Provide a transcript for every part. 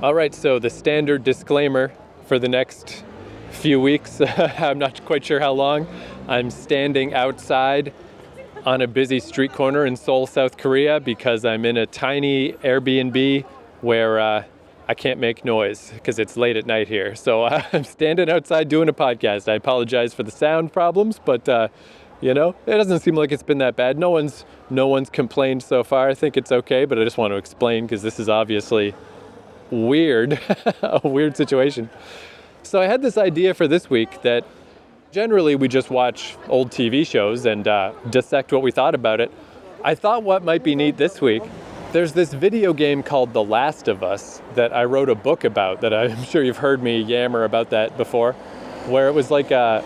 All right, so the standard disclaimer for the next few weeks, I'm not quite sure how long, I'm standing outside on a busy street corner in Seoul, South Korea, because I'm in a tiny Airbnb where I can't make noise because it's late at night here. So I'm standing outside doing a podcast. I apologize for the sound problems, but it doesn't seem like it's been that bad. No one's complained so far. I think it's okay, but I just want to explain because this is obviously weird, a weird situation. So I had this idea for this week that generally we just watch old TV shows and dissect what we thought about it. I thought what might be neat this week, there's this video game called The Last of Us that I wrote a book about, that I'm sure you've heard me yammer about that before, where it was like a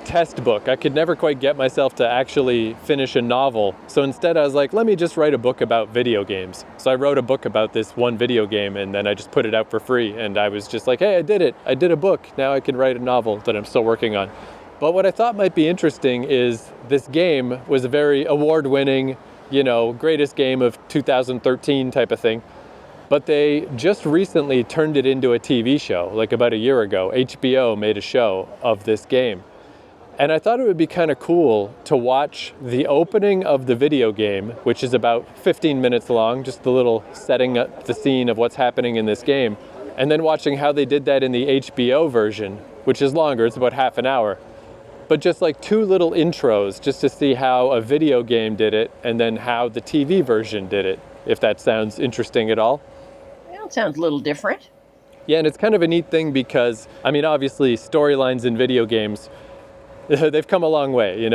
test book. I could never quite get myself to actually finish a novel. So instead I was like, let me just write a book about video games. So I wrote a book about this one video game and then I just put it out for free. And I was just like, hey, I did it. I did a book. Now I can write a novel that I'm still working on. But what I thought might be interesting is this game was a very award-winning, greatest game of 2013 type of thing. But they just recently turned it into a TV show, like about a year ago. HBO made a show of this game. And I thought it would be kind of cool to watch the opening of the video game, which is about 15 minutes long, just the little setting up the scene of what's happening in this game, and then watching how they did that in the HBO version, which is longer, it's about half an hour. But just like two little intros, just to see how a video game did it, and then how the TV version did it, if that sounds interesting at all. Well, it sounds a little different. Yeah, and it's kind of a neat thing because, obviously storylines in video games, they've come a long way,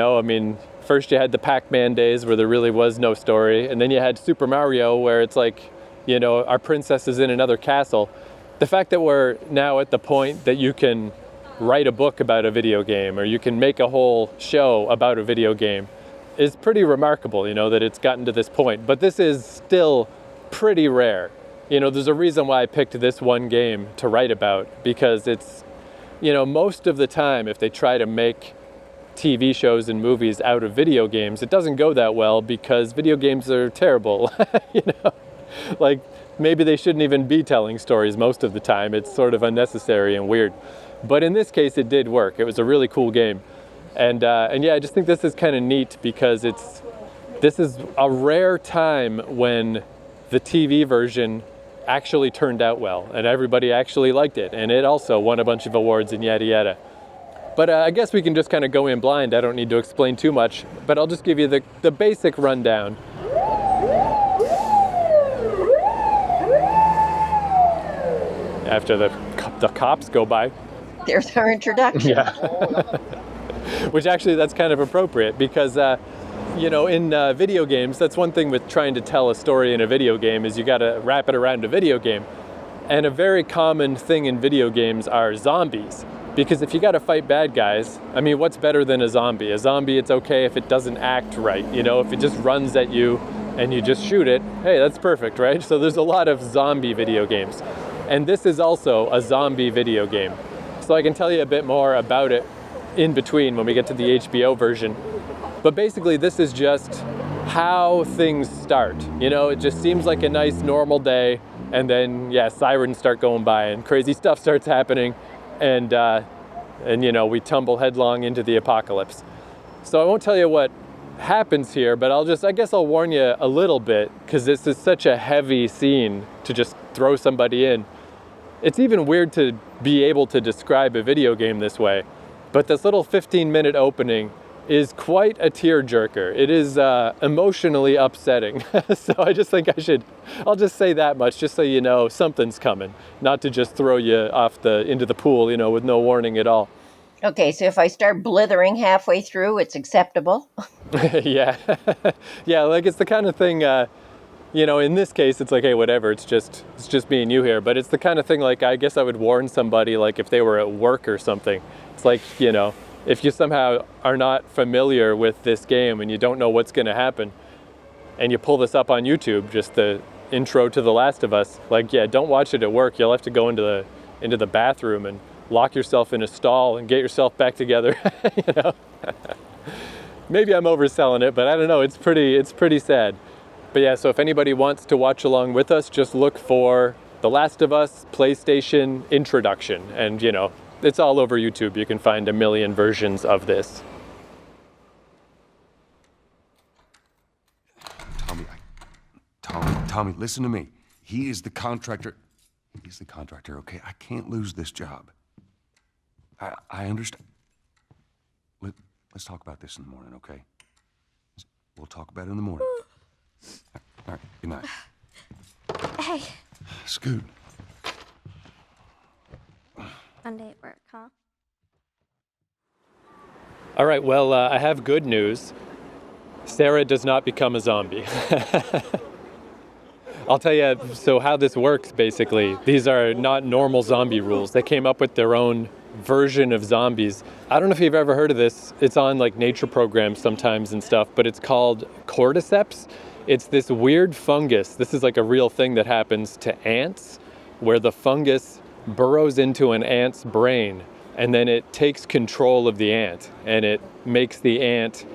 First you had the Pac-Man days where there really was no story, and then you had Super Mario where it's like, our princess is in another castle. The fact that we're now at the point that you can write a book about a video game or you can make a whole show about a video game is pretty remarkable, that it's gotten to this point. But this is still pretty rare. There's a reason why I picked this one game to write about, because it's, most of the time if they try to make TV shows and movies out of video games, it doesn't go that well because video games are terrible. Like maybe they shouldn't even be telling stories most of the time. It's sort of unnecessary and weird. But in this case, it did work. It was a really cool game. And yeah, I just think this is kind of neat because this is a rare time when the TV version actually turned out well and everybody actually liked it. And it also won a bunch of awards and yada yada. But I guess we can just kind of go in blind. I don't need to explain too much, but I'll just give you the basic rundown. After the cops go by. There's our introduction. Yeah. Which actually, that's kind of appropriate because, in video games, that's one thing with trying to tell a story in a video game is you got to wrap it around a video game. And a very common thing in video games are zombies. Because if you got to fight bad guys, what's better than a zombie? A zombie, it's okay if it doesn't act right. If it just runs at you and you just shoot it, hey, that's perfect, right? So there's a lot of zombie video games. And this is also a zombie video game. So I can tell you a bit more about it in between when we get to the HBO version. But basically this is just how things start. It just seems like a nice normal day, and then sirens start going by and crazy stuff starts happening, and we tumble headlong into the apocalypse. So I won't tell you what happens here, but I guess I'll warn you a little bit, because this is such a heavy scene to just throw somebody in. It's even weird to be able to describe a video game this way, but this little 15-minute opening is quite a tearjerker. It is emotionally upsetting. So I just think I'll just say that much, just so you know something's coming, not to just throw you into the pool, with no warning at all. Okay, so if I start blithering halfway through, it's acceptable? Yeah. Yeah, like it's the kind of thing, in this case, it's like, hey, whatever, it's just me and you here. But it's the kind of thing, like, I guess I would warn somebody, like, if they were at work or something. It's like, if you somehow are not familiar with this game and you don't know what's going to happen, and you pull this up on YouTube, just the intro to The Last of Us, like, yeah, don't watch it at work. You'll have to go into the bathroom and lock yourself in a stall and get yourself back together, Maybe I'm overselling it, but I don't know. It's pretty sad. But yeah, so if anybody wants to watch along with us, just look for The Last of Us PlayStation introduction. And, it's all over YouTube. You can find a million versions of this. Tommy, listen to me. He is the contractor. He's the contractor, okay? I can't lose this job. I understand. Let's talk about this in the morning, okay? We'll talk about it in the morning. All right, good night. Hey. Scoot. Monday at work, huh? All right, well, I have good news. Sarah does not become a zombie. I'll tell you, so how this works, basically, these are not normal zombie rules. They came up with their own version of zombies. I don't know if you've ever heard of this. It's on like nature programs sometimes and stuff, but it's called cordyceps. It's this weird fungus. This is like a real thing that happens to ants, where the fungus burrows into an ant's brain, and then it takes control of the ant, and it makes the ant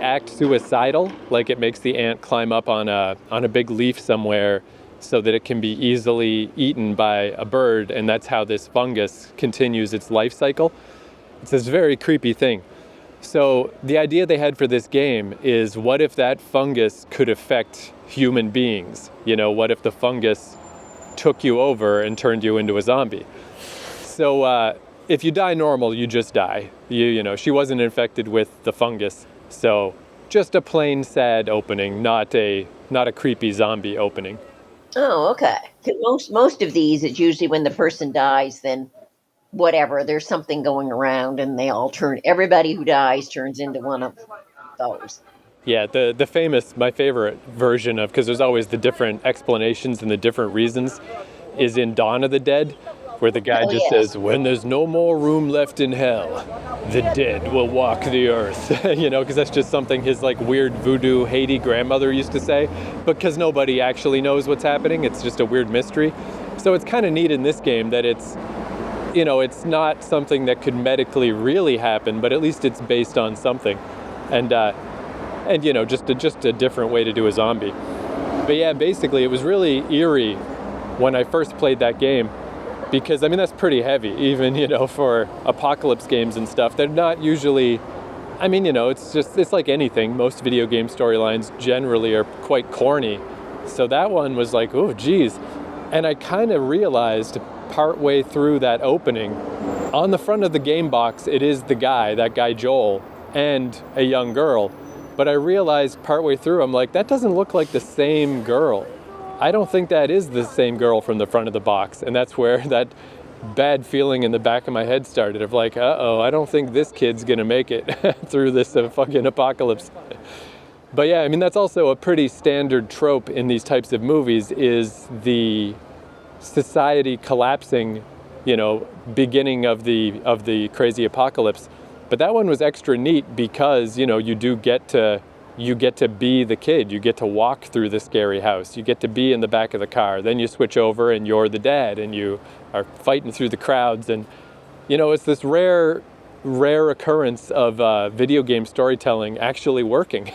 act suicidal, like it makes the ant climb up on a big leaf somewhere so that it can be easily eaten by a bird, and that's how this fungus continues its life cycle. It's this very creepy thing. So the idea they had for this game is, what if that fungus could affect human beings? What if the fungus took you over and turned you into a zombie? So if you die normal, you just die. She wasn't infected with the fungus. So just a plain sad opening, not a creepy zombie opening. Oh, okay. 'Cause most of these, it's usually when the person dies, then whatever, there's something going around, and everybody who dies turns into one of those. Yeah, the famous, my favorite version of, because there's always the different explanations and the different reasons, is in Dawn of the Dead, where the guy just says, "When there's no more room left in hell, the dead will walk the earth." Because that's just something his like weird voodoo Haiti grandmother used to say, because nobody actually knows what's happening. It's just a weird mystery. So it's kind of neat in this game that it's not something that could medically really happen, but at least it's based on something. And just a different way to do a zombie. But yeah, basically it was really eerie when I first played that game, because that's pretty heavy, even for apocalypse games and stuff. They're not usually, it's like anything. Most video game storylines generally are quite corny. So that one was like, oh geez. And I kind of realized partway through that opening, on the front of the game box, it is that guy Joel, and a young girl. But I realized partway through, I'm like, that doesn't look like the same girl. I don't think that is the same girl from the front of the box. And that's where that bad feeling in the back of my head started, of like, uh-oh, I don't think this kid's gonna make it through this fucking apocalypse. But yeah, that's also a pretty standard trope in these types of movies, is the society collapsing, beginning of the crazy apocalypse. But that one was extra neat because, you get to be the kid. You get to walk through the scary house. You get to be in the back of the car. Then you switch over and you're the dad, and you are fighting through the crowds. And, it's this rare occurrence of video game storytelling actually working.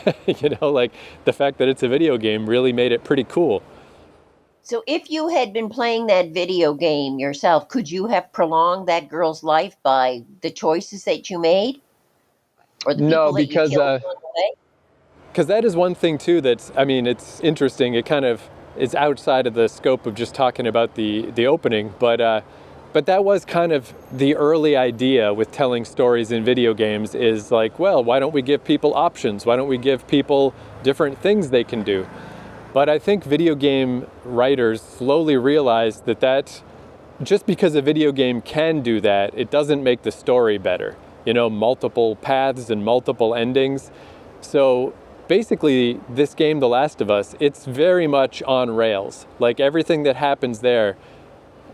Like the fact that it's a video game really made it pretty cool. So if you had been playing that video game yourself, could you have prolonged that girl's life by the choices that you made? Or the people that you killed along the way? Because that is one thing too that's, it's interesting. It kind of is outside of the scope of just talking about the opening, but that was kind of the early idea with telling stories in video games, is like, well, why don't we give people options? Why don't we give people different things they can do? But I think video game writers slowly realized that just because a video game can do that, it doesn't make the story better. Multiple paths and multiple endings. So basically, this game, The Last of Us, it's very much on rails. Like everything that happens there,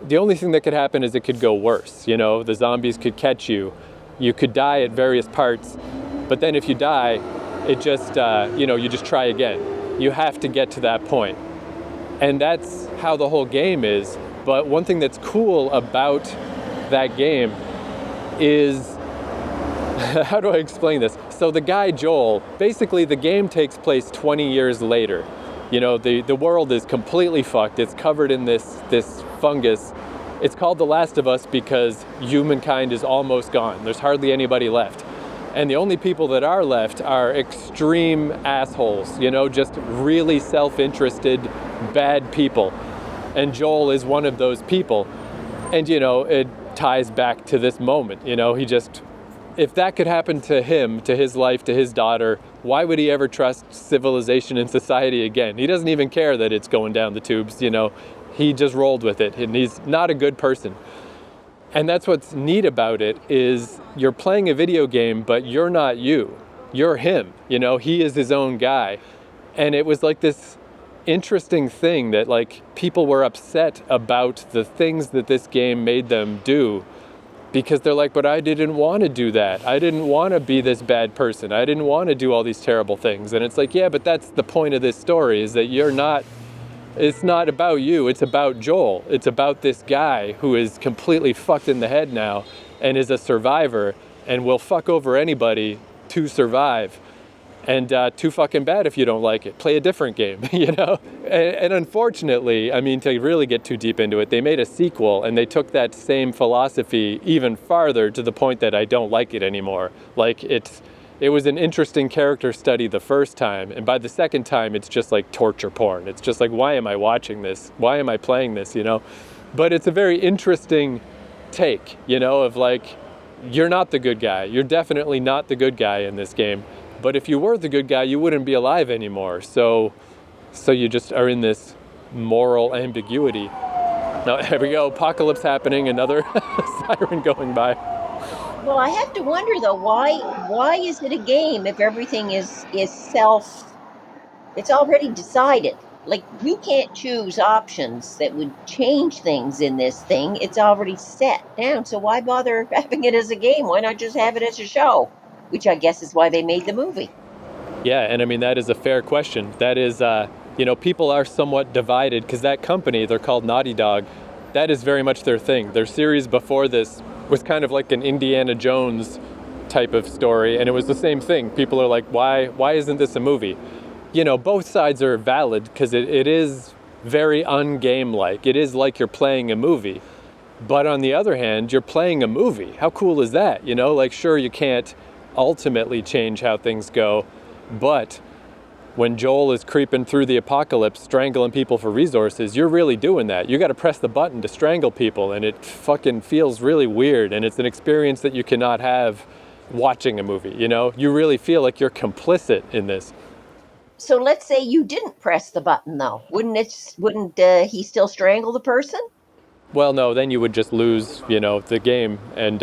the only thing that could happen is it could go worse. The zombies could catch you. You could die at various parts. But then if you die, it just, you just try again. You have to get to that point. And that's how the whole game is. But one thing that's cool about that game is, how do I explain this? So the guy Joel, basically the game takes place 20 years later. You know, the world is completely fucked. It's covered in this fungus. It's called The Last of Us because humankind is almost gone. There's hardly anybody left. And the only people that are left are extreme assholes, you know, just really self-interested, bad people. And Joel is one of those people. And, you know, it ties back to this moment, you know, if that could happen to him, to his life, to his daughter, why would he ever trust civilization and society again? He doesn't even care that it's going down the tubes, you know. He just rolled with it, and he's not a good person. And that's what's neat about it, is you're playing a video game, but you're not you. You're him, you know. He is his own guy. And it was like this interesting thing that, like, people were upset about the things that this game made them do, because they're like, but I didn't want to do that. I didn't want to be this bad person. I didn't want to do all these terrible things. And it's like, yeah, but that's the point of this story, is that it's not about you. It's about Joel. It's about this guy who is completely fucked in the head now and is a survivor and will fuck over anybody to survive. And too fucking bad if you don't like it. Play a different game, you know? And unfortunately, I mean, to really get too deep into it, they made a sequel and they took that same philosophy even farther, to the point that I don't like it anymore. Like, it was an interesting character study the first time, and by the second time, it's just like torture porn. It's just like, why am I watching this? Why am I playing this, you know? But it's a very interesting take, you know, of like, you're not the good guy. You're definitely not the good guy in this game. But if you were the good guy, you wouldn't be alive anymore. So you just are in this moral ambiguity. Now, here we go, apocalypse happening, another siren going by. Well, I have to wonder, though, why is it a game if everything is it's already decided? Like, you can't choose options that would change things in this thing. It's already set down. So why bother having it as a game? Why not just have it as a show? Which I guess is why they made the movie. Yeah, and I mean, that is a fair question. That is, you know, people are somewhat divided, because that company, they're called Naughty Dog, that is very much their thing. Their series before this was kind of like an Indiana Jones type of story, and it was the same thing. People are like, why isn't this a movie? You know, both sides are valid, because it is very ungame-like. It is like you're playing a movie. But on the other hand, you're playing a movie. How cool is that? You know, like, sure, you can't ultimately change how things go, but when Joel is creeping through the apocalypse, strangling people for resources, you're really doing that. You got to press the button to strangle people, and it fucking feels really weird, and it's an experience that you cannot have watching a movie, you know? You really feel like you're complicit in this. So let's say you didn't press the button, though. Wouldn't he still strangle the person? Well, no, then you would just lose, you know, the game, and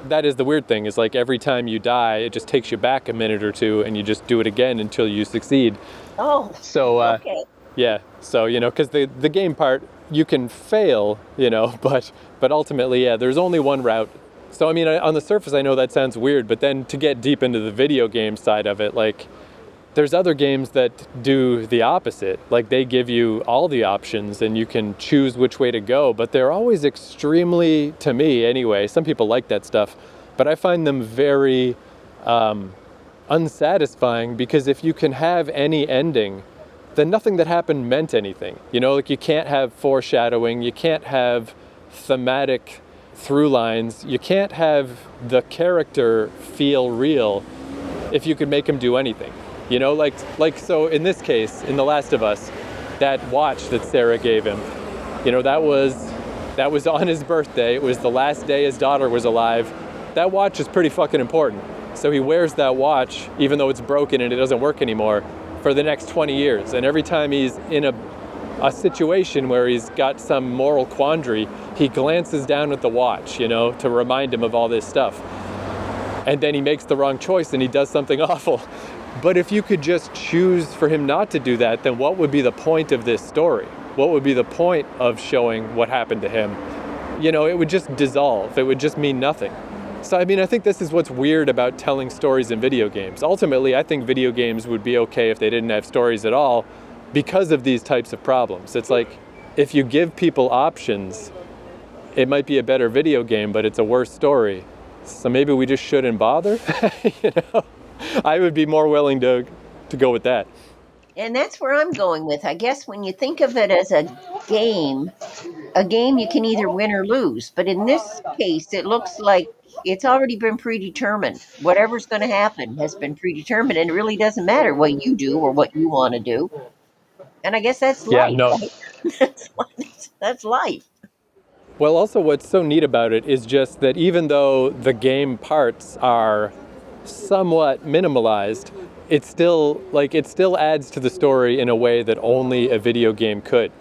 that is the weird thing, is like every time you die, it just takes you back a minute or two, and you just do it again until you succeed. Oh, so okay. Yeah, so, you know, because the game part, you can fail, you know, but ultimately, yeah, there's only one route. So, I mean, on the surface, I know that sounds weird, but then to get deep into the video game side of it, like, there's other games that do the opposite. Like, they give you all the options and you can choose which way to go, but they're always extremely, to me anyway, some people like that stuff, but I find them very unsatisfying, because if you can have any ending, then nothing that happened meant anything. You know, like, you can't have foreshadowing, you can't have thematic through lines, you can't have the character feel real if you could make him do anything. You know, like so in this case, in The Last of Us, that watch that Sarah gave him, you know, that was on his birthday. It was the last day his daughter was alive. That watch is pretty fucking important. So he wears that watch, even though it's broken and it doesn't work anymore, for the next 20 years. And every time he's in a situation where he's got some moral quandary, he glances down at the watch, you know, to remind him of all this stuff. And then he makes the wrong choice and he does something awful. But if you could just choose for him not to do that, then what would be the point of this story? What would be the point of showing what happened to him? You know, it would just dissolve. It would just mean nothing. So, I mean, I think this is what's weird about telling stories in video games. Ultimately, I think video games would be okay if they didn't have stories at all, because of these types of problems. It's like, if you give people options, it might be a better video game, but it's a worse story. So maybe we just shouldn't bother, you know? I would be more willing to go with that. And that's where I'm going with. I guess when you think of it as a game you can either win or lose. But in this case, it looks like it's already been predetermined. Whatever's going to happen has been predetermined, and it really doesn't matter what you do or what you want to do. And I guess that's Yeah, life, no. right? That's life. Well, also what's so neat about it is just that even though the game parts are somewhat minimalized, it still adds to the story in a way that only a video game could.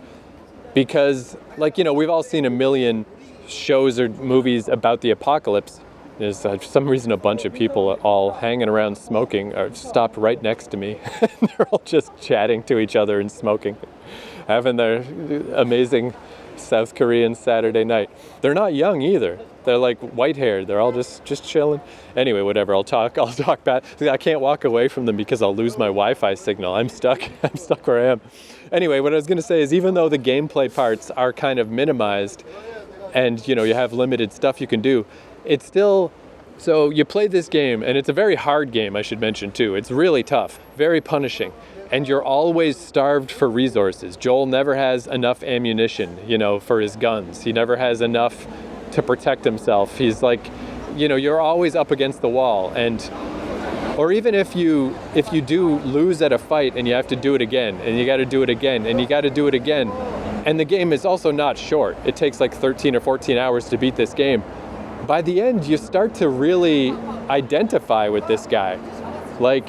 Because we've all seen a million shows or movies about the apocalypse. There's for some reason a bunch of people all hanging around smoking are stopped right next to me. They're all just chatting to each other and smoking, having their amazing South Korean Saturday night. They're not young either. They're like white haired. They're all just chilling. Anyway, whatever. I'll talk back. I can't walk away from them because I'll lose my Wi-Fi signal. I'm stuck. I'm stuck where I am. Anyway, what I was going to say is even though the gameplay parts are kind of minimized and you have limited stuff you can do, it's still, so you play this game and it's a very hard game, I should mention too. It's really tough, very punishing. And you're always starved for resources. Joel never has enough ammunition, for his guns. He never has enough to protect himself. He's like, you're always up against the wall. Or even if you do lose at a fight and you have to do it again, and you got to do it again, and you got to do it again. And the game is also not short. It takes like 13 or 14 hours to beat this game. By the end, you start to really identify with this guy. Like,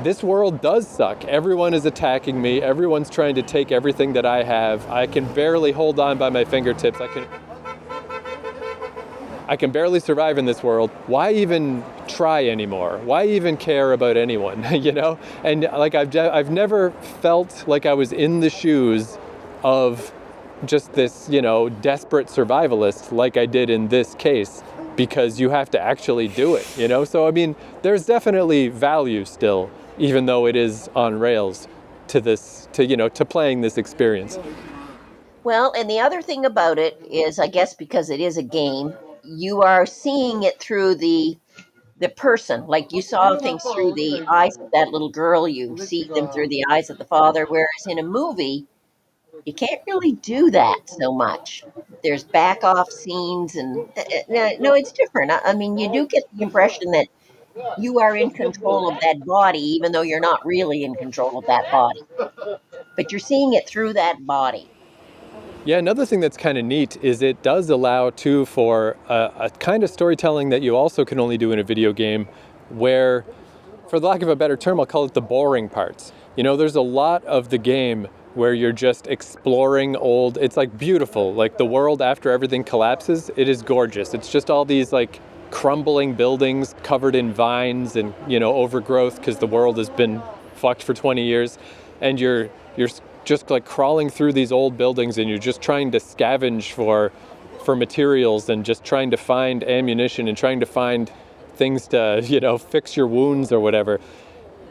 this world does suck. Everyone is attacking me. Everyone's trying to take everything that I have. I can barely hold on by my fingertips. I can barely survive in this world. Why even try anymore? Why even care about anyone, And like I've never felt like I was in the shoes of just this, desperate survivalist like I did in this case, because you have to actually do it, So I mean, there's definitely value still, even though it is on rails to this, to playing this experience. Well, and the other thing about it is, I guess because it is a game, you are seeing it through the person. Like you saw things through the eyes of that little girl, you see them through the eyes of the father. Whereas in a movie, you can't really do that so much. There's back off scenes, and no, it's different. I mean, you do get the impression that you are in control of that body, even though you're not really in control of that body. But you're seeing it through that body. Yeah, another thing that's kind of neat is it does allow, too, for a kind of storytelling that you also can only do in a video game where, for the lack of a better term, I'll call it the boring parts. There's a lot of the game where you're just exploring it's like beautiful. Like the world after everything collapses, it is gorgeous. It's just all these like crumbling buildings covered in vines and, overgrowth because the world has been fucked for 20 years. And you're just like crawling through these old buildings and you're just trying to scavenge for materials and just trying to find ammunition and trying to find things to, fix your wounds or whatever.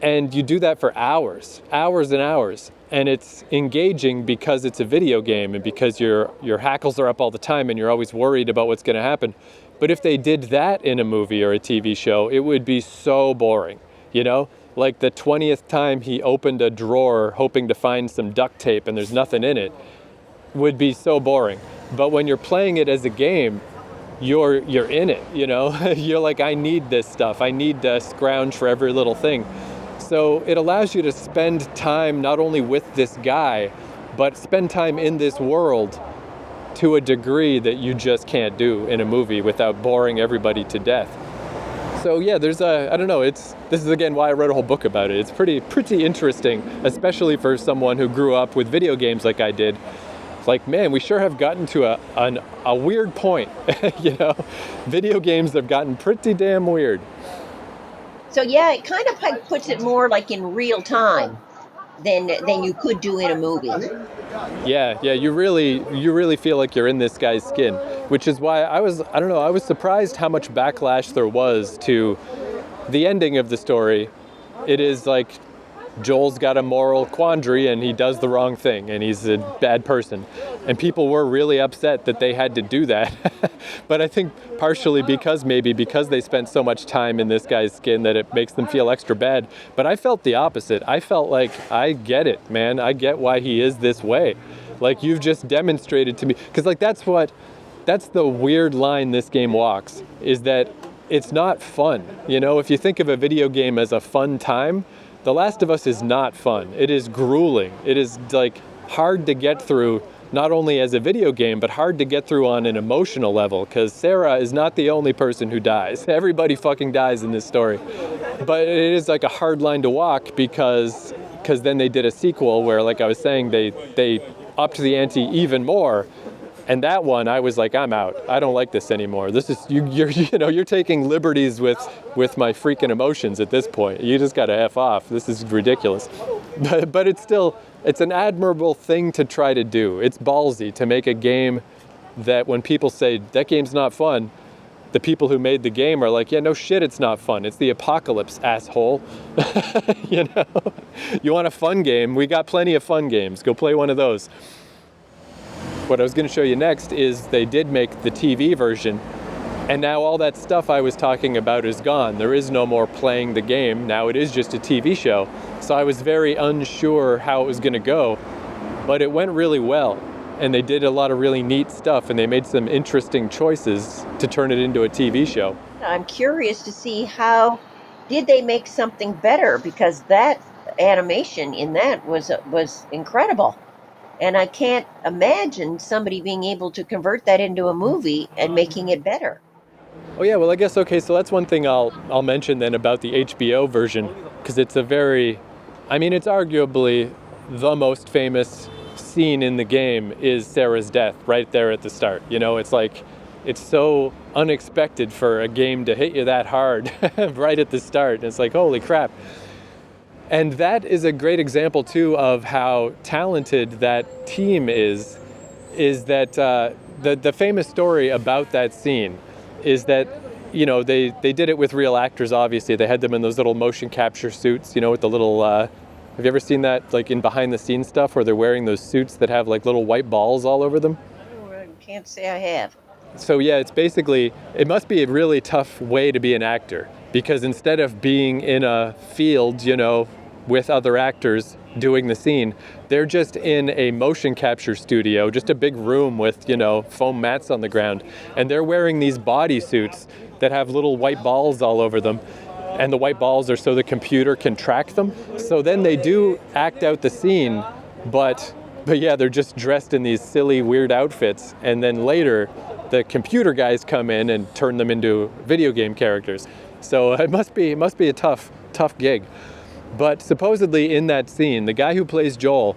And you do that for hours and hours. And it's engaging because it's a video game and because your hackles are up all the time and you're always worried about what's going to happen. But if they did that in a movie or a TV show, it would be so boring, Like the 20th time he opened a drawer hoping to find some duct tape and there's nothing in it would be so boring. But when you're playing it as a game, you're in it, You're like, I need this stuff. I need to scrounge for every little thing. So it allows you to spend time not only with this guy, but spend time in this world to a degree that you just can't do in a movie without boring everybody to death. So yeah, there's I don't know, this is again why I wrote a whole book about it. It's pretty interesting, especially for someone who grew up with video games like I did. Like, man, we sure have gotten to a weird point, Video games have gotten pretty damn weird. So yeah, it kind of like puts it more like in real time than you could do in a movie. Yeah, you really feel like you're in this guy's skin, which is why I was surprised how much backlash there was to the ending of the story. It is like Joel's got a moral quandary and he does the wrong thing and he's a bad person. And people were really upset that they had to do that. But I think partially because they spent so much time in this guy's skin that it makes them feel extra bad. But I felt the opposite. I felt like, I get it, man. I get why he is this way. Like, you've just demonstrated to me. Because, like, that's the weird line this game walks, is that it's not fun. You know, if you think of a video game as a fun time, The Last of Us is not fun. It is grueling. It is, like, hard to get through, not only as a video game, but hard to get through on an emotional level, because Sarah is not the only person who dies. Everybody fucking dies in this story. But it is like a hard line to walk because then they did a sequel where, like I was saying, they upped the ante even more. And that one, I was like, I'm out. I don't like this anymore. This is you're taking liberties with my freaking emotions at this point. You just got to F off. This is ridiculous. But it's an admirable thing to try to do. It's ballsy to make a game that when people say that game's not fun, the people who made the game are like, yeah, no shit, it's not fun. It's the apocalypse, asshole. You know, you want a fun game? We got plenty of fun games. Go play one of those. What I was going to show you next is they did make the TV version, and now all that stuff I was talking about is gone. There is no more playing the game. Now it is just a TV show. So I was very unsure how it was going to go, but it went really well. And they did a lot of really neat stuff, and they made some interesting choices to turn it into a TV show. I'm curious to see how did they make something better, because that animation in that was incredible. And I can't imagine somebody being able to convert that into a movie and making it better. Oh yeah, well I guess, okay, so that's one thing I'll mention then about the HBO version, because it's it's arguably the most famous scene in the game is Sarah's death right there at the start. You know, it's like, it's so unexpected for a game to hit you that hard right at the start. It's like, holy crap. And that is a great example, too, of how talented that team is that the famous story about that scene is that, you know, they did it with real actors, obviously. They had them in those little motion capture suits, you know, with the little, have you ever seen that, like, in behind-the-scenes stuff where they're wearing those suits that have, like, little white balls all over them? I can't say I have. So, yeah, it's basically, it must be a really tough way to be an actor. Because instead of being in a field, you know, with other actors doing the scene, they're just in a motion capture studio, just a big room with, you know, foam mats on the ground. And they're wearing these bodysuits that have little white balls all over them. And the white balls are so the computer can track them. So then they do act out the scene, but yeah, they're just dressed in these silly, weird outfits. And then later, the computer guys come in and turn them into video game characters. So it must be a tough gig. But supposedly in that scene, the guy who plays Joel,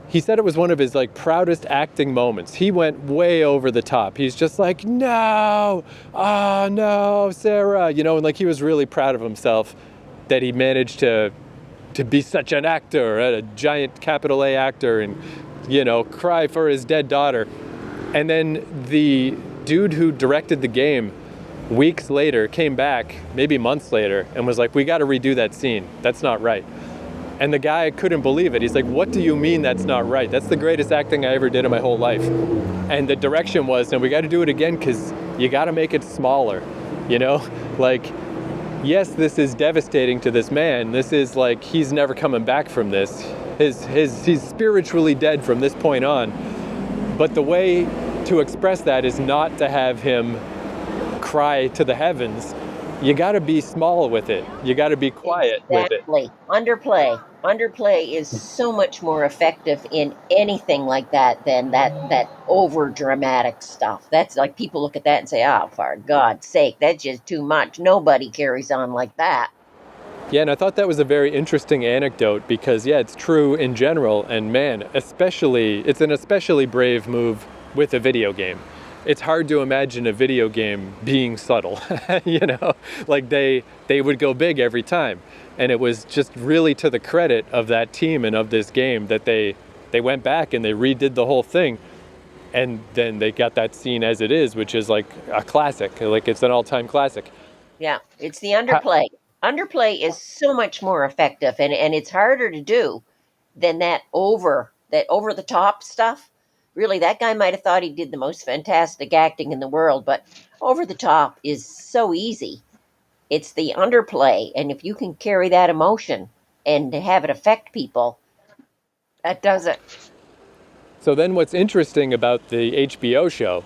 he said it was one of his like proudest acting moments. He went way over the top. He's just like, no, Sarah, you know, and like he was really proud of himself that he managed to be such an actor, a giant capital A actor, and, you know, cry for his dead daughter. And then the dude who directed the game weeks later came back, maybe months later, and was like, we got to redo that scene. That's not right. And the guy couldn't believe it. He's like, what do you mean that's not right? That's the greatest acting I ever did in my whole life. And the direction was, no, we got to do it again because you got to make it smaller. You know, like, yes, this is devastating to this man. This is like, he's never coming back from this. He's spiritually dead from this point on. But the way to express that is not to have him cry to the heavens. You got to be small with it. You got to be quiet with it. Underplay is so much more effective in anything like that than that over dramatic stuff. That's like, people look at that and say, oh, for God's sake, that's just too much. Nobody carries on like that. Yeah, and I thought that was a very interesting anecdote because, yeah, it's true in general. And man, it's an especially brave move with a video game. It's hard to imagine a video game being subtle, you know, like they would go big every time. And it was just really to the credit of that team and of this game that they went back and they redid the whole thing. And then they got that scene as it is, which is like a classic, like it's an all-time classic. Yeah, it's the underplay. underplay is so much more effective, and it's harder to do than that over the top stuff. Really, that guy might have thought he did the most fantastic acting in the world, but over the top is so easy. It's the underplay, and if you can carry that emotion and have it affect people, that does it. So then what's interesting about the HBO show,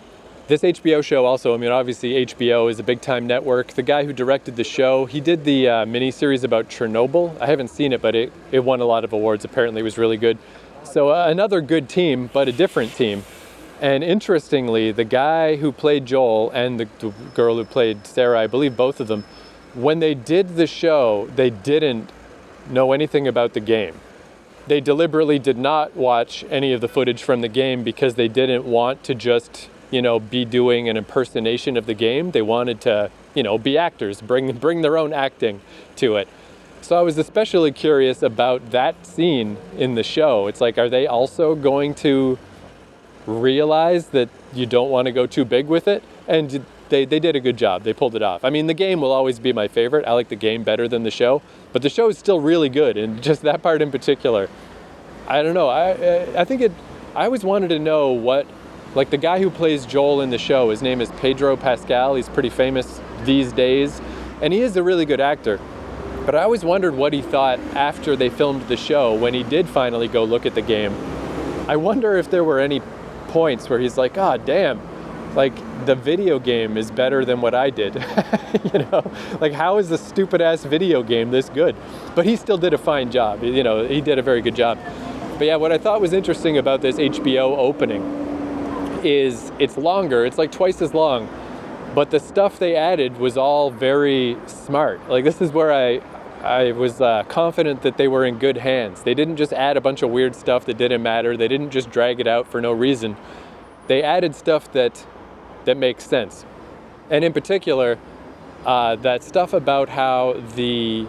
this HBO show also, I mean, obviously HBO is a big time network. The guy who directed the show, he did the miniseries about Chernobyl. I haven't seen it, but it won a lot of awards. Apparently it was really good. So another good team, but a different team. And interestingly, the guy who played Joel and the girl who played Sarah, I believe both of them, when they did the show, they didn't know anything about the game. They deliberately did not watch any of the footage from the game because they didn't want to just, be doing an impersonation of the game. They wanted to, be actors, bring their own acting to it. So I was especially curious about that scene in the show. It's like, are they also going to realize that you don't want to go too big with it? And they did a good job. They pulled it off. I mean, the game will always be my favorite. I like the game better than the show, but the show is still really good. And just that part in particular, I don't know. I think I always wanted to know what, like the guy who plays Joel in the show, his name is Pedro Pascal. He's pretty famous these days, and he is a really good actor. But I always wondered what he thought after they filmed the show when he did finally go look at the game. I wonder if there were any points where he's like, oh, damn, like the video game is better than what I did. Like how is the stupid ass video game this good? But he still did a fine job. He did a very good job. But yeah, what I thought was interesting about this HBO opening is it's longer. It's like twice as long. But the stuff they added was all very smart. Like this is where I was confident that they were in good hands. They didn't just add a bunch of weird stuff that didn't matter. They didn't just drag it out for no reason. They added stuff that makes sense. And in particular, that stuff about how the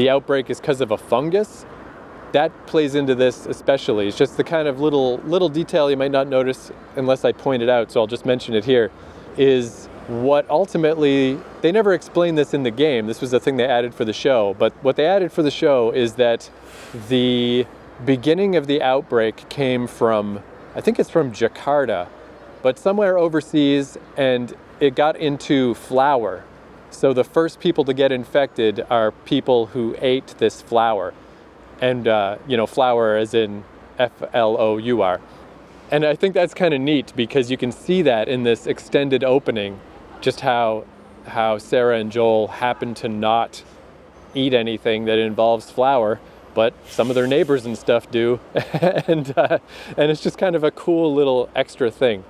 outbreak is because of a fungus, that plays into this especially. It's just the kind of little detail you might not notice unless I point it out, so I'll just mention it here, is what ultimately, they never explained this in the game. This was the thing they added for the show. But what they added for the show is that the beginning of the outbreak came from, I think it's from Jakarta, but somewhere overseas, and it got into flour. So the first people to get infected are people who ate this flour. And, flour as in Flour. And I think that's kind of neat because you can see that in this extended opening, just how Sarah and Joel happen to not eat anything that involves flour, but some of their neighbors and stuff do, and it's just kind of a cool little extra thing.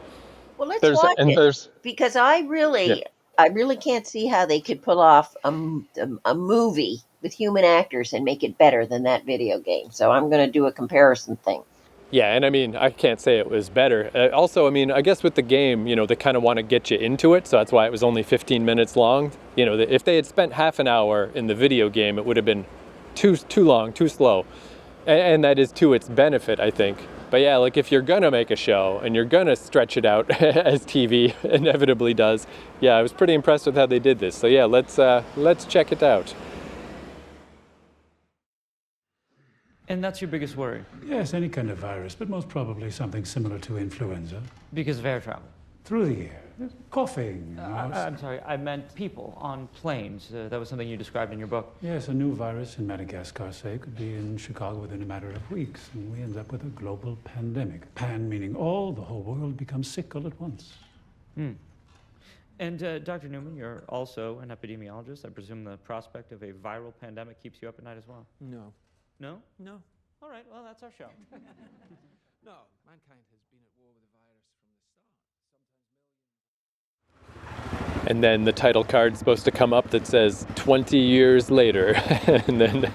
Well, let's watch it because I really can't see how they could pull off a movie with human actors and make it better than that video game. So I'm going to do a comparison thing. Yeah, and I mean, I can't say it was better. Also, I mean, I guess with the game, they kind of want to get you into it, so that's why it was only 15 minutes long. If they had spent half an hour in the video game, it would have been too long, too slow. And that is to its benefit, I think. But yeah, like if you're gonna make a show and you're gonna stretch it out as TV inevitably does, yeah, I was pretty impressed with how they did this. So yeah, let's check it out. And that's your biggest worry? Yes, any kind of virus, but most probably something similar to influenza. Because of air travel? Through the air. Coughing. I'm sorry, I meant people on planes. That was something you described in your book. Yes, a new virus in Madagascar, say, could be in Chicago within a matter of weeks, and we end up with a global pandemic. Pan meaning the whole world becomes sick all at once. And Dr. Newman, you're also an epidemiologist. I presume the prospect of a viral pandemic keeps you up at night as well? No. No? No. All right, well, that's our show. No, mankind has been at war with the virus from the start. And then the title card's supposed to come up that says 20 years later, and then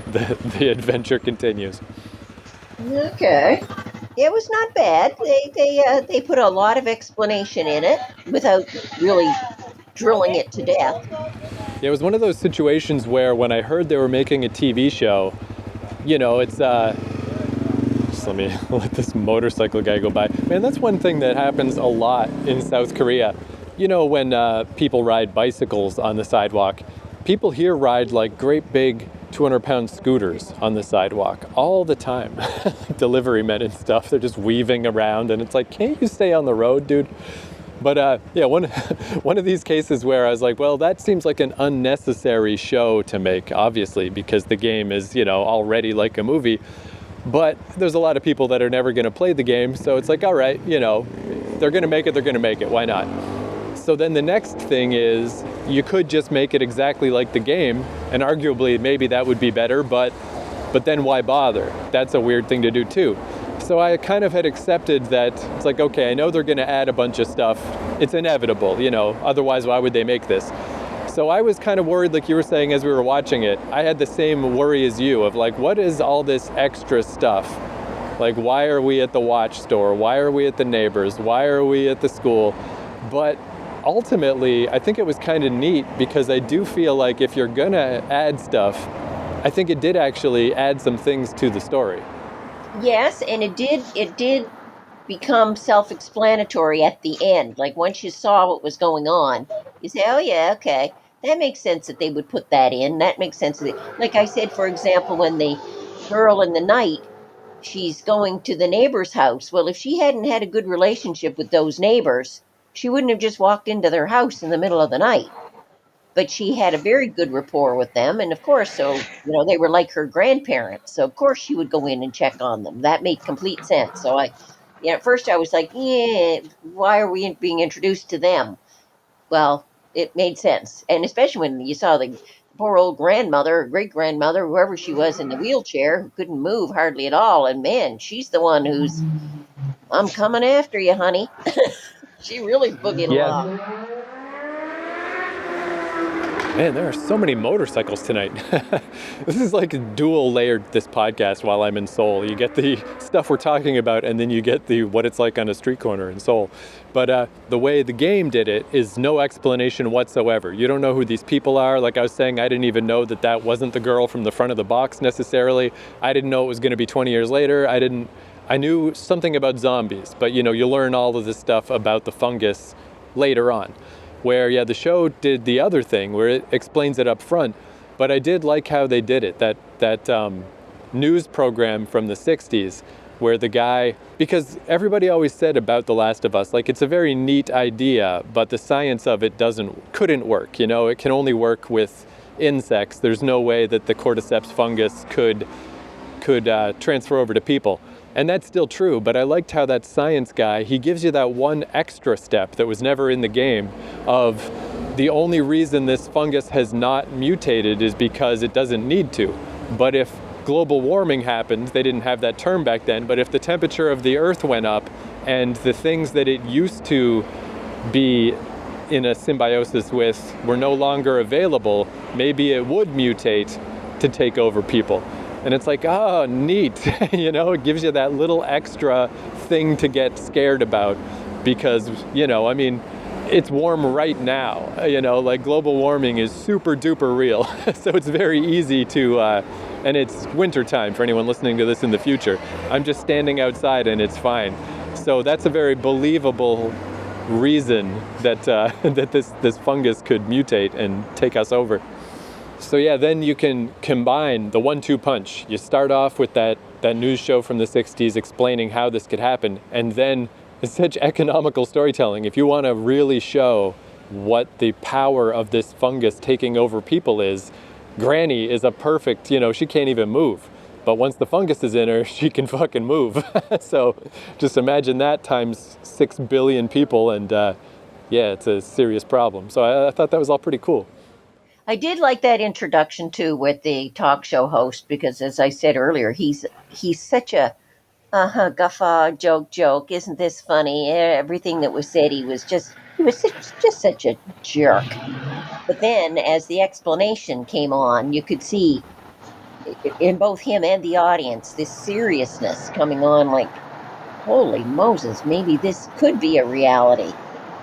the adventure continues. Okay. It was not bad. They put a lot of explanation in it without really drilling it to death. Yeah, it was one of those situations where when I heard they were making a TV show, it's just let me let this motorcycle guy go by. Man, that's one thing that happens a lot in South Korea. When people ride bicycles on the sidewalk, people here ride like great big 200-pound scooters on the sidewalk all the time. Delivery men and stuff, they're just weaving around, and it's like, can't you stay on the road, dude? But yeah, one one of these cases where I was like, well, that seems like an unnecessary show to make, obviously, because the game is, already like a movie. But there's a lot of people that are never going to play the game, so it's like, all right, they're going to make it, why not? So then the next thing is, you could just make it exactly like the game, and arguably maybe that would be better, but then why bother? That's a weird thing to do too. So I kind of had accepted that it's like, okay, I know they're going to add a bunch of stuff. It's inevitable, otherwise why would they make this? So I was kind of worried, like you were saying as we were watching it. I had the same worry as you of like, what is all this extra stuff? Like, why are we at the watch store? Why are we at the neighbors? Why are we at the school? But ultimately, I think it was kind of neat because I do feel like if you're going to add stuff, I think it did actually add some things to the story. Yes, and it did become self-explanatory at the end. Like once you saw what was going on, you say, "Oh yeah, okay, that makes sense that they would put that in. That makes sense." Like I said, for example, when the girl in the night, she's going to the neighbor's house. Well, if she hadn't had a good relationship with those neighbors, she wouldn't have just walked into their house in the middle of the night. But she had a very good rapport with them, and of course, so they were like her grandparents. So of course she would go in and check on them. That made complete sense. So at first I was like, yeah, why are we being introduced to them? Well, it made sense, and especially when you saw the poor old grandmother, or great grandmother, whoever she was in the wheelchair, who couldn't move hardly at all, and man, she's the one who's, I'm coming after you, honey. She really boogied along. Man, there are so many motorcycles tonight. This is like dual layered, this podcast, while I'm in Seoul. You get the stuff we're talking about, and then you get the what it's like on a street corner in Seoul. But the way the game did it is no explanation whatsoever. You don't know who these people are. Like I was saying, I didn't even know that wasn't the girl from the front of the box necessarily. I didn't know it was going to be 20 years later. I knew something about zombies, but you learn all of this stuff about the fungus later on. Where, yeah, the show did the other thing where it explains it up front, but I did like how they did it. That news program from the 60s where the guy, because everybody always said about The Last of Us, like it's a very neat idea, but the science of it couldn't work. It can only work with insects. There's no way that the cordyceps fungus could transfer over to people. And that's still true, but I liked how that science guy, he gives you that one extra step that was never in the game of the only reason this fungus has not mutated is because it doesn't need to. But if global warming happened, they didn't have that term back then, but if the temperature of the earth went up and the things that it used to be in a symbiosis with were no longer available, maybe it would mutate to take over people. And it's like, oh, neat. It gives you that little extra thing to get scared about because, it's warm right now. Like global warming is super duper real. So it's very easy to, and it's wintertime for anyone listening to this in the future. I'm just standing outside and it's fine. So that's a very believable reason that that this fungus could mutate and take us over. So yeah, then you can combine the 1-2 punch. You start off with that news show from the 60s explaining how this could happen, and then it's such economical storytelling. If you want to really show what the power of this fungus taking over people is, Granny is a perfect, she can't even move. But once the fungus is in her, she can fucking move. So just imagine that times 6 billion people, and yeah, it's a serious problem. So I thought that was all pretty cool. I did like that introduction too with the talk show host because, as I said earlier, he's such a guffaw, joke. Isn't this funny? Everything that was said, he was just such a jerk. But then, as the explanation came on, you could see in both him and the audience this seriousness coming on. Like, holy Moses, maybe this could be a reality,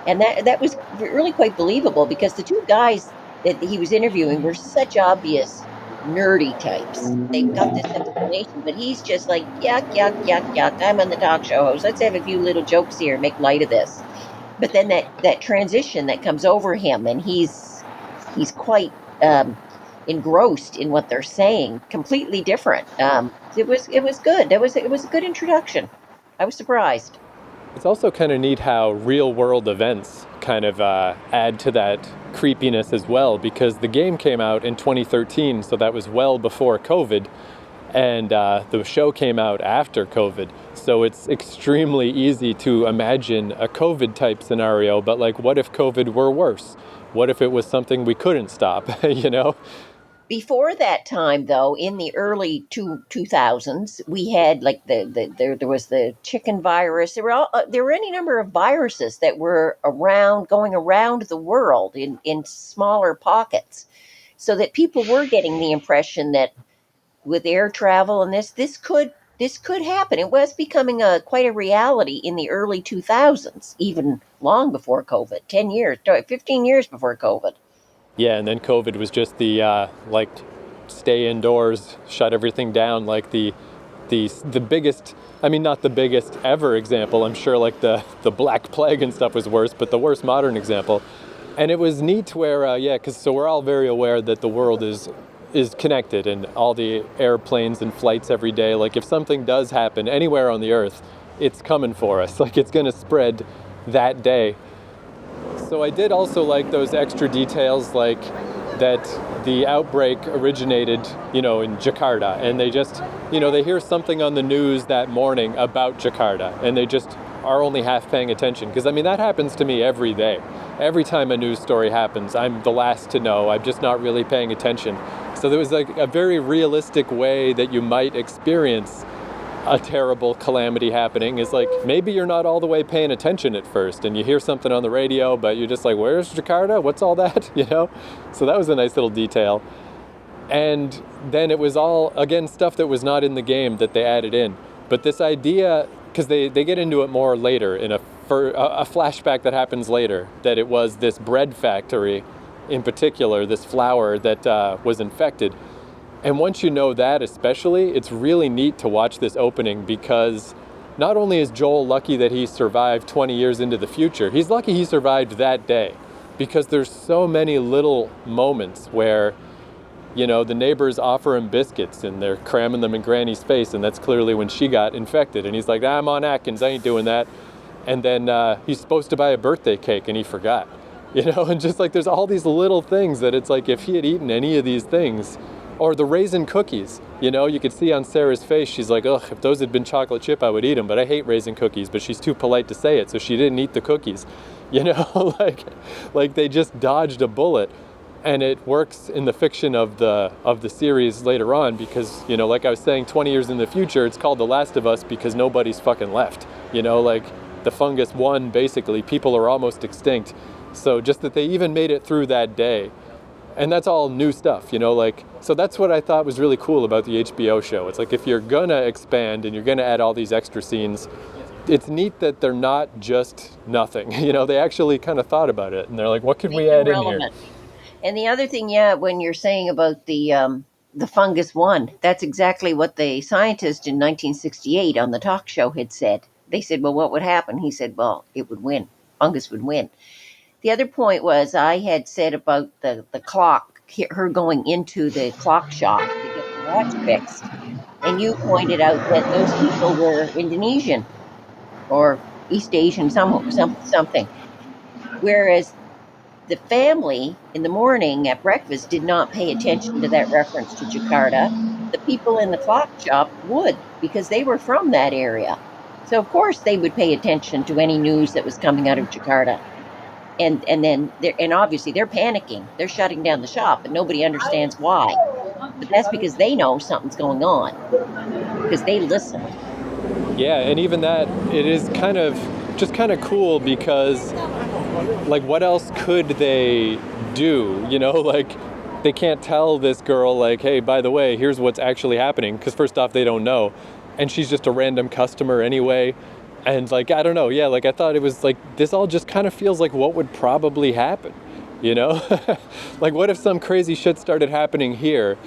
and that was really quite believable because the two guys that he was interviewing were such obvious nerdy types. They've got this explanation, but he's just like, yuck, yuck, yuck, yuck. I'm on the talk show host. Let's have a few little jokes here, make light of this. But then that transition that comes over him, and he's quite engrossed in what they're saying. Completely different. It was good. It was a good introduction. I was surprised. It's also kind of neat how real world events kind of add to that creepiness as well, because the game came out in 2013, so that was well before COVID, and the show came out after COVID. So it's extremely easy to imagine a COVID type scenario, but like, what if COVID were worse? What if it was something we couldn't stop, you know? Before that time, though, in the early 2000s, we had like there was the chicken virus. There were any number of viruses that were going around the world in smaller pockets, so that people were getting the impression that with air travel and this could happen. It was becoming quite a reality in the early 2000s, even long before COVID. 10 years, 15 years before COVID. Yeah, and then COVID was just the like stay indoors, shut everything down, like the biggest, I mean not the biggest ever example. I'm sure like the Black Plague and stuff was worse, but the worst modern example. And it was neat where because so we're all very aware that the world is connected, and all the airplanes and flights every day. Like if something does happen anywhere on the earth, it's coming for us. Like it's going to spread that day. So I did also like those extra details, like that the outbreak originated, in Jakarta, and they just, they hear something on the news that morning about Jakarta, and they just are only half paying attention. Because, I mean, that happens to me every day. Every time a news story happens, I'm the last to know. I'm just not really paying attention. So there was like a very realistic way that you might experience a terrible calamity happening, is like maybe you're not all the way paying attention at first, and you hear something on the radio, but you're just like, where's Jakarta? What's all that? So that was a nice little detail. And then it was all, again, stuff that was not in the game that they added in. But this idea, because they get into it more later in a flashback that happens later, that it was this bread factory in particular, this flour that was infected. And once you know that, especially, it's really neat to watch this opening, because not only is Joel lucky that he survived 20 years into the future, he's lucky he survived that day, because there's so many little moments where, the neighbors offer him biscuits and they're cramming them in Granny's face, and that's clearly when she got infected. And he's like, I'm on Atkins, I ain't doing that. And then he's supposed to buy a birthday cake and he forgot, and just like there's all these little things that it's like if he had eaten any of these things. Or the raisin cookies, you could see on Sarah's face, she's like, ugh, if those had been chocolate chip, I would eat them, but I hate raisin cookies, but she's too polite to say it, so she didn't eat the cookies, like they just dodged a bullet. And it works in the fiction of the series later on, because, like I was saying, 20 years in the future, it's called The Last of Us because nobody's fucking left, like the fungus won, basically, people are almost extinct. So just that they even made it through that day. And that's all new stuff, so that's what I thought was really cool about the HBO show. It's like, if you're gonna expand and you're gonna add all these extra scenes, it's neat that they're not just nothing. They actually kind of thought about it, and they're like, what could we add in here? And the other thing, when you're saying about the fungus one, that's exactly what the scientist in 1968 on the talk show had said. They said, well, what would happen? He said, well, it would win. Fungus would win. The other point was, I had said about the clock, her going into the clock shop to get the watch fixed. And you pointed out that those people were Indonesian or East Asian, something. Whereas the family in the morning at breakfast did not pay attention to that reference to Jakarta. The people in the clock shop would, because they were from that area. So of course they would pay attention to any news that was coming out of Jakarta. And then obviously they're panicking. They're shutting down the shop, and nobody understands why. But that's because they know something's going on, because they listen. Yeah, and even that, it is kind of cool, because like, what else could they do? Like, they can't tell this girl, like, hey, by the way, here's what's actually happening, because first off, they don't know, and she's just a random customer anyway. And like, I don't know, like I thought it was like, this all just kind of feels like what would probably happen, like, what if some crazy shit started happening here,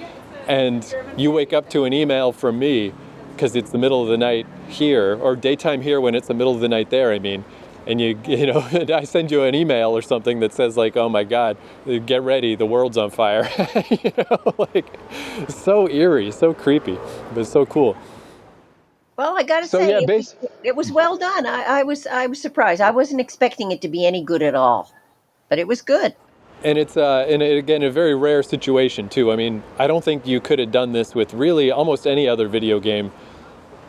and you wake up to an email from me, because it's the middle of the night here, or daytime here when it's the middle of the night there, I mean, and you know, I send you an email or something that says like, oh my God, get ready, the world's on fire. You know, like, so eerie, so creepy, but so cool. Well, I gotta So say, yeah, it was well done. I was surprised. I wasn't expecting it to be any good at all, but it was good. and it's again, a very rare situation too. I mean, I don't think you could have done this with really almost any other video game,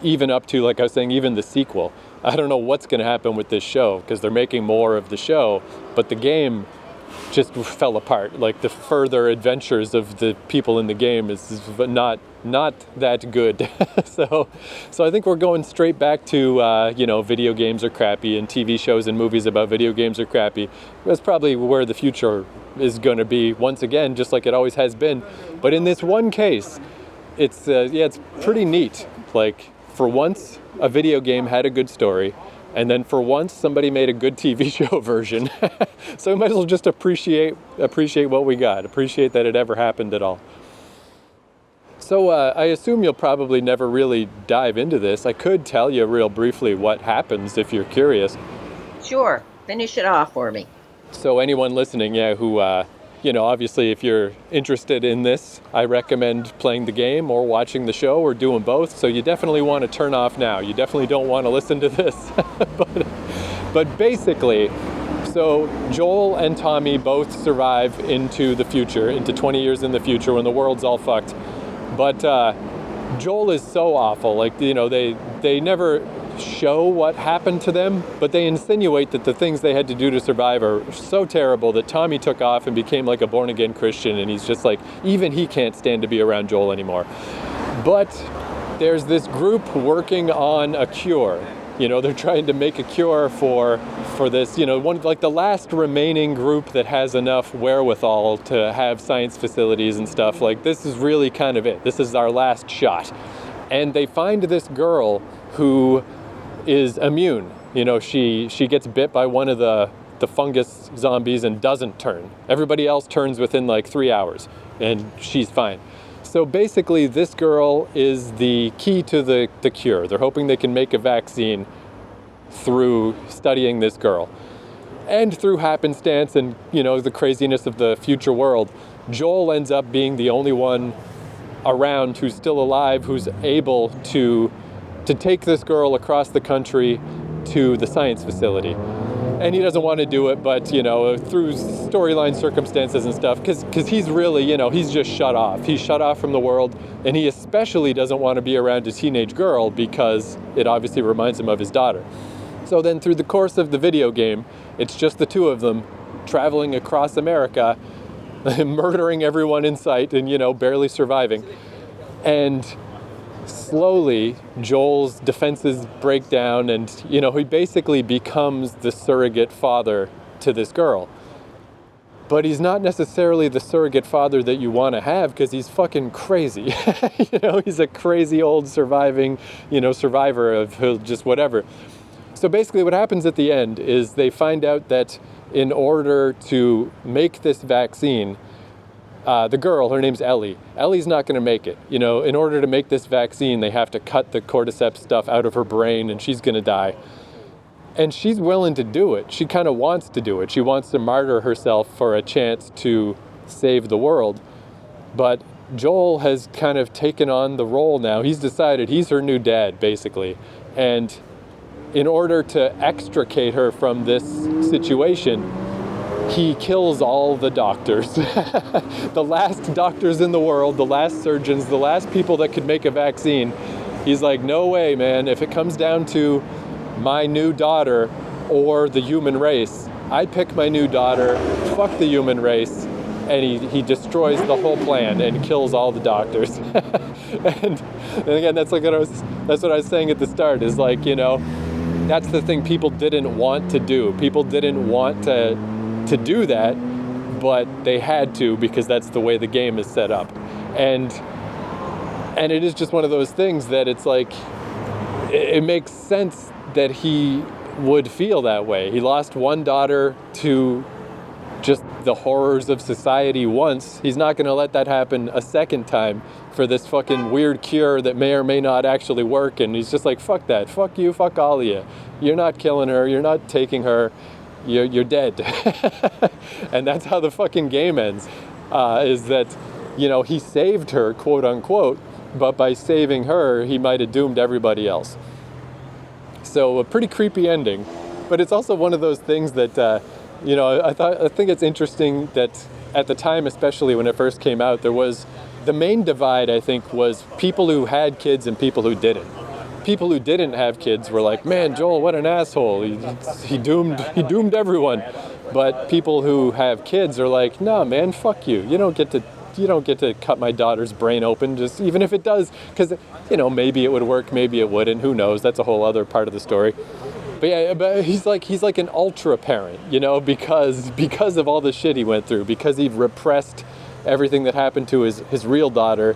even up to, like I was saying, even the sequel. I don't know what's going to happen with this show because they're making more of the show, but the game just fell apart. Like the further adventures of the people in the game is not that good. so I think we're going straight back to you know, video games are crappy and TV shows and movies about video games are crappy. That's probably where the future is going to be once again, just like it always has been. But in this one case, it's yeah, it's pretty neat. Like, for once, a video game had a good story, and then for once, somebody made a good TV show version. So we might as well just appreciate what we got, appreciate that it ever happened at all. So I assume you'll probably never really dive into this. I could tell you real briefly what happens if you're curious. Sure, finish it off for me. So anyone listening, yeah, who you know, obviously if you're interested in this, I recommend playing the game or watching the show or doing both. So you definitely want to turn off now. You definitely don't want to listen to this. but basically, so Joel and Tommy both survive into the future, into 20 years in the future when the world's all fucked. But Joel is so awful. Like, you know, they never show what happened to them, but they insinuate that the things they had to do to survive are so terrible that Tommy took off and became like a born-again Christian, and he's just like, even he can't stand to be around Joel anymore. But there's this group working on a cure. You know, they're trying to make a cure for this, you know, like the last remaining group that has enough wherewithal to have science facilities and stuff. Like, this is really kind of it. This is our last shot. And they find this girl who is immune. You know, she gets bit by one of the fungus zombies and doesn't turn. Everybody else turns within like 3 hours, and she's fine. So basically, this girl is the key to the cure. They're hoping they can make a vaccine through studying this girl. And through happenstance and, you know, the craziness of the future world, Joel ends up being the only one around who's still alive, who's able to take this girl across the country to the science facility. And he doesn't want to do it, but, you know, through storyline circumstances and stuff, because he's really, you know, he's just shut off. He's shut off from the world, and he especially doesn't want to be around a teenage girl because it obviously reminds him of his daughter. So then through the course of the video game, it's just the two of them traveling across America, murdering everyone in sight and, you know, barely surviving. And slowly, Joel's defenses break down, and, you know, he basically becomes the surrogate father to this girl. But he's not necessarily the surrogate father that you want to have, because he's fucking crazy. You know, he's a crazy old surviving, you know, survivor of just whatever. So basically what happens at the end is they find out that in order to make this vaccine, the girl, her name's Ellie. Ellie's not going to make it. You know, in order to make this vaccine, they have to cut the cordyceps stuff out of her brain, and she's going to die. And she's willing to do it. She kind of wants to do it. She wants to martyr herself for a chance to save the world. But Joel has kind of taken on the role now. He's decided he's her new dad, basically. And in order to extricate her from this situation, he kills all the doctors. The last doctors in the world, the last surgeons, the last people that could make a vaccine. He's like, no way, man. If it comes down to my new daughter or the human race, I pick my new daughter, fuck the human race, and he destroys the whole plan and kills all the doctors. and again, that's what I was saying at the start, is like, you know, that's the thing people didn't want to do. People didn't want to do that, but they had to, because that's the way the game is set up. And it is just one of those things that it's like, it makes sense that he would feel that way. He lost one daughter to just the horrors of society once, he's not going to let that happen a second time for this fucking weird cure that may or may not actually work. And he's just like, fuck that, fuck you, fuck all of you. You're not killing her, you're not taking her, you're dead. And that's how the fucking game ends, is that, you know, he saved her, quote unquote, but by saving her, he might have doomed everybody else. So a pretty creepy ending. But it's also one of those things that, you know, I think it's interesting that at the time, especially when it first came out, there was the main divide, I think, was people who had kids and people who didn't. People who didn't have kids were like, man, Joel, what an asshole. He doomed everyone. But people who have kids are like, nah, man, fuck you. You don't get to cut my daughter's brain open, just even if it does, because, you know, maybe it would work, maybe it wouldn't. Who knows? That's a whole other part of the story. But yeah, but he's like an ultra parent, you know, because of all the shit he went through, because he repressed everything that happened to his real daughter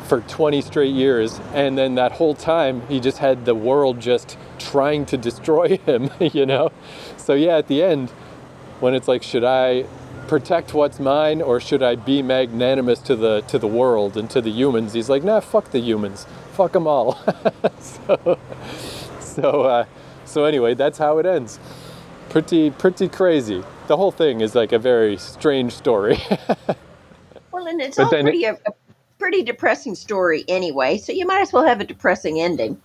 for 20 straight years, and then that whole time he just had the world just trying to destroy him, you know. So yeah, at the end, when it's like, should I protect what's mine or should I be magnanimous to the world and to the humans? He's like, nah, fuck the humans, fuck them all. So anyway, that's how it ends. Pretty crazy. The whole thing is like a very strange story. Well, and it's But all then a pretty depressing story anyway, so you might as well have a depressing ending.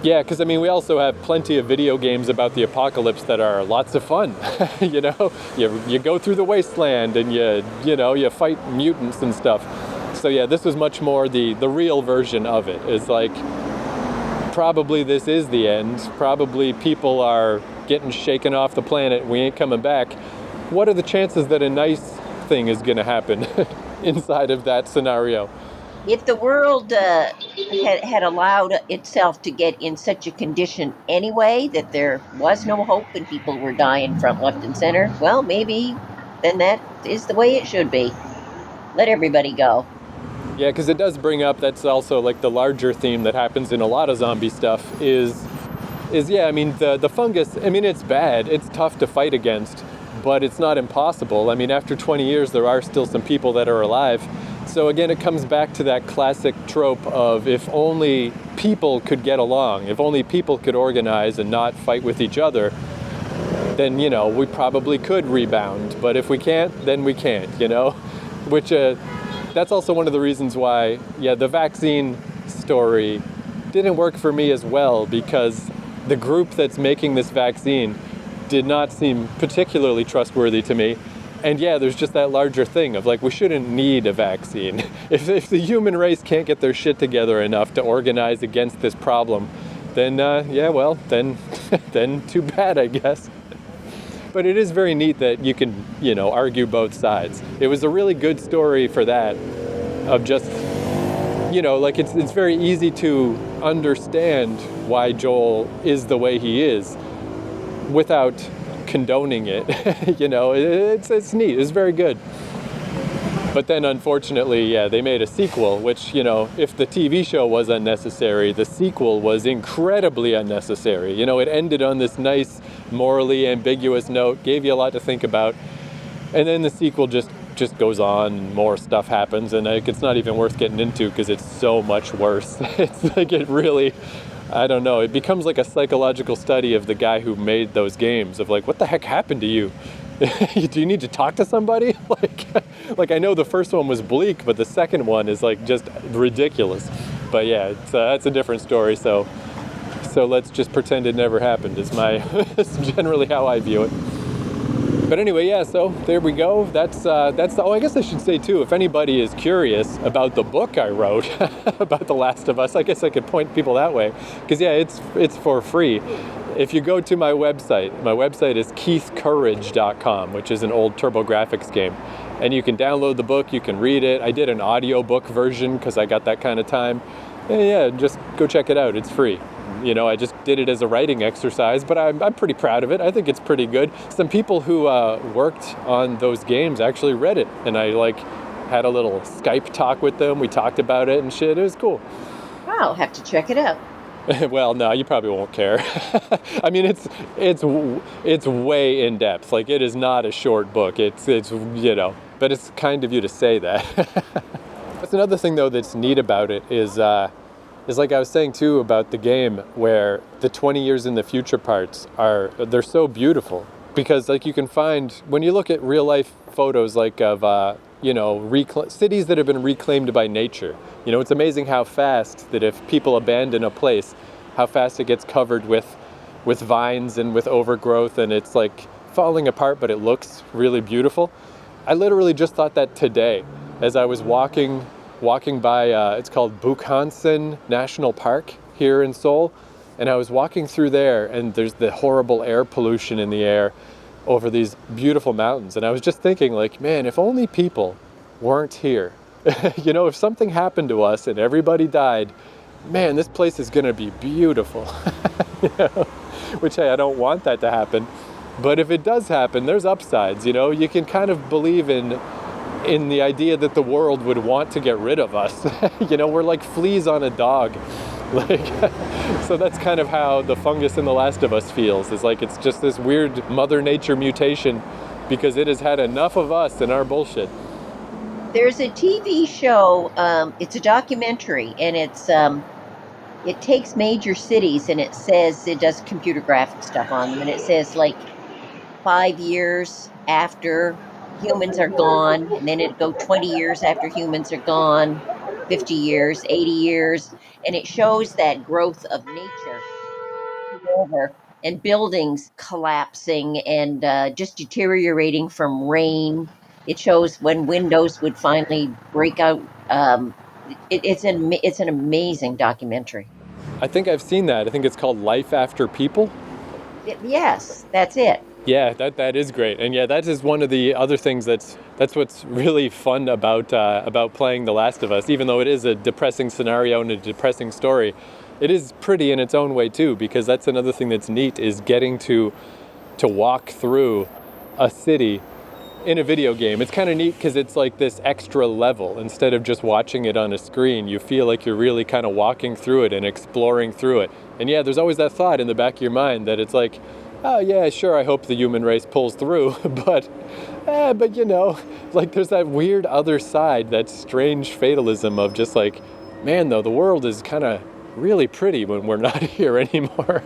Yeah, because I mean, we also have plenty of video games about the apocalypse that are lots of fun. You know, you go through the wasteland and you fight mutants and stuff. So yeah, this was much more the real version of it. It's like, probably this is the end. Probably people are getting shaken off the planet. We ain't coming back. What are the chances that a nice thing is going to happen inside of that scenario? If the world had allowed itself to get in such a condition anyway that there was no hope and people were dying from left and center, well, maybe then that is the way it should be. Let everybody go. Yeah, because it does bring up, that's also like the larger theme that happens in a lot of zombie stuff is yeah, I mean, the fungus, I mean, it's bad. It's tough to fight against, but it's not impossible. I mean, after 20 years, there are still some people that are alive. So again, it comes back to that classic trope of if only people could get along, if only people could organize and not fight with each other, then, you know, we probably could rebound. But if we can't, then we can't, you know? Which, that's also one of the reasons why, yeah, the vaccine story didn't work for me as well, because the group that's making this vaccine did not seem particularly trustworthy to me. And yeah, there's just that larger thing of like, we shouldn't need a vaccine. If the human race can't get their shit together enough to organize against this problem, then yeah, well, then too bad, I guess. But it is very neat that you can, you know, argue both sides. It was a really good story for that, of just, you know, like it's very easy to understand why Joel is the way he is without condoning it. You know, it's neat. It's very good. But then unfortunately, yeah, they made a sequel, which, you know, if the TV show was unnecessary, the sequel was incredibly unnecessary. You know, it ended on this nice, morally ambiguous note, gave you a lot to think about, and then the sequel just goes on and more stuff happens, and like, it's not even worth getting into because it's so much worse. It's like, it really, I don't know, it becomes like a psychological study of the guy who made those games, of like, what the heck happened to you? Do you need to talk to somebody? Like I know the first one was bleak, but the second one is like just ridiculous. But yeah, that's a different story. So let's just pretend it never happened. Is is generally how I view it. But anyway, yeah. So there we go. That's oh, I guess I should say too, if anybody is curious about the book I wrote about The Last of Us, I guess I could point people that way, because yeah, it's for free. If you go to my website is keithcourage.com, which is an old TurboGrafx game. And you can download the book, you can read it. I did an audiobook version because I got that kind of time. And yeah, just go check it out. It's free. You know, I just did it as a writing exercise, but I'm pretty proud of it. I think it's pretty good. Some people who worked on those games actually read it. And I had a little Skype talk with them. We talked about it and shit. It was cool. I'll have to check it out. Well, no, you probably won't care. I mean, it's way in depth. Like, it is not a short book. It's but it's kind of you to say that. That's another thing though that's neat about it is like I was saying too about the game, where the 20 years in the future parts they're so beautiful, because like you can find when you look at real life photos like of cities that have been reclaimed by nature. It's amazing how fast that if people abandon a place, how fast it gets covered with vines and with overgrowth, and it's like falling apart, but it looks really beautiful. I literally just thought that today as I was walking by, it's called Bukhansan National Park here in Seoul, and I was walking through there, and there's the horrible air pollution in the air over these beautiful mountains, and I was just thinking, like, man, if only people weren't here. If something happened to us and everybody died, man, this place is gonna be beautiful. Which, hey, I don't want that to happen, but if it does happen, there's upsides. You can kind of believe in the idea that the world would want to get rid of us. We're like fleas on a dog. So that's kind of how the fungus in The Last of Us feels. It's like it's just this weird Mother Nature mutation because it has had enough of us and our bullshit. There's a TV show, it's a documentary, and it takes major cities and it says, it does computer graphic stuff on them, and it says like 5 years after humans are gone, and then it go 20 years after humans are gone, 50 years, 80 years, and it shows that growth of nature over and buildings collapsing and just deteriorating from rain. It shows when windows would finally break out. It's an amazing documentary. I think I've seen that. I think it's called Life After People. Yes, that's it. Yeah, that is great, and yeah, that is one of the other things that's what's really fun about playing The Last of Us. Even though it is a depressing scenario and a depressing story, it is pretty in its own way too. Because that's another thing that's neat, is getting to walk through a city in a video game. It's kind of neat because it's like this extra level. Instead of just watching it on a screen, you feel like you're really kind of walking through it and exploring through it. And yeah, there's always that thought in the back of your mind that it's like, oh yeah, sure, I hope the human race pulls through, but like there's that weird other side, that strange fatalism of just like, man, though, the world is kind of really pretty when we're not here anymore.